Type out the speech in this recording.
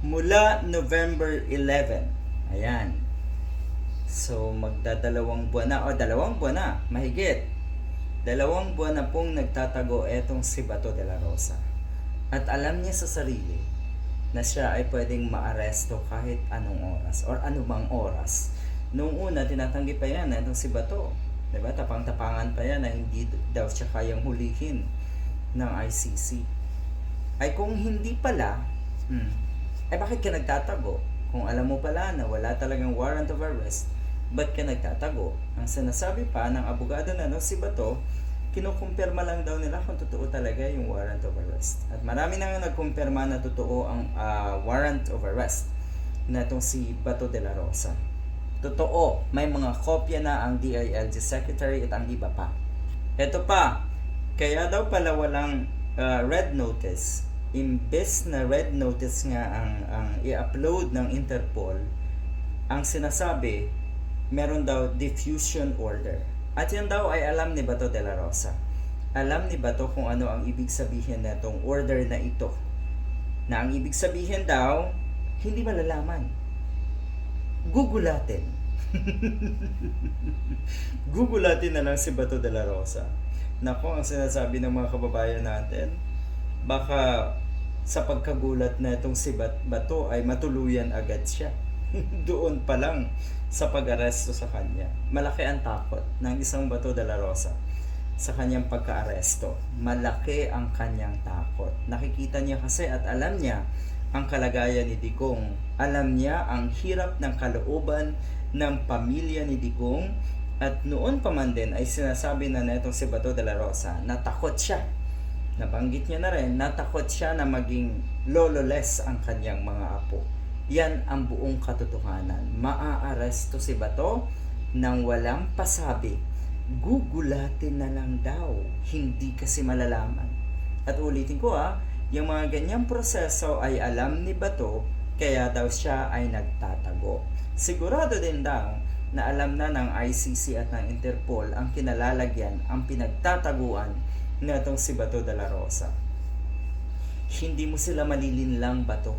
mula November 11. Ayan. So, magdadalawang buwan na, o dalawang buwan na, mahigit. Dalawang buwan na pong nagtatago etong si Bato de la Rosa. At alam niya sa sarili na siya ay pwedeng maaresto kahit anong oras or anumang oras. Noong una, tinatanggi pa yan na itong si Bato. Diba? Tapang-tapangan pa yan na hindi daw siya kayang hulihin ng ICC. Ay kung hindi pala, ay bakit ka nagtatago? Kung alam mo pala na wala talagang warrant of arrest, ba't ka nagtatago? Ang sinasabi pa ng abogado na si Bato, kinukumpirma lang daw nila kung totoo talaga yung warrant of arrest. At marami na nga nagkumpirma na totoo ang warrant of arrest na itong si Bato de la Rosa. Totoo, may mga kopya na ang DILG Secretary at ang iba pa. Ito pa, kaya daw pala walang red notice. Imbes na red notice nga ang i-upload ng Interpol, ang sinasabi, meron daw diffusion order. At yan daw ay alam ni Bato de la Rosa. Alam ni Bato kung ano ang ibig sabihin na itong order na ito. Na ang ibig sabihin daw, hindi malalaman. Gugulatin. Gugulatin na lang si Bato de la Rosa. Nako, ang sinasabi ng mga kababayan natin, baka sa pagkagulat na itong si Bato ay matuluyan agad siya. Doon pa lang sa pag-aresto sa kanya. Malaki ang takot ng isang Bato de la Rosa sa kanyang pagka-aresto. Malaki ang kanyang takot. Nakikita niya kasi at alam niya ang kalagayan ni Digong. Alam niya ang hirap ng kalooban ng pamilya ni Digong. At noon pa man din ay sinasabi na netong si Bato de la Rosa na takot siya. Nabanggit niya na rin, natakot siya na maging lololess ang kanyang mga apo. Yan ang buong katotohanan. Maaaresto si Bato nang walang pasabi. Gugulatin na lang daw. Hindi kasi malalaman. At ulitin ko yung mga ganyang proseso ay alam ni Bato, kaya daw siya ay nagtatago. Sigurado din daw na alam na ng ICC at ng Interpol ang kinalalagyan, ang pinagtataguan na itong si Bato de la Rosa. Hindi mo sila malilinlang, Bato.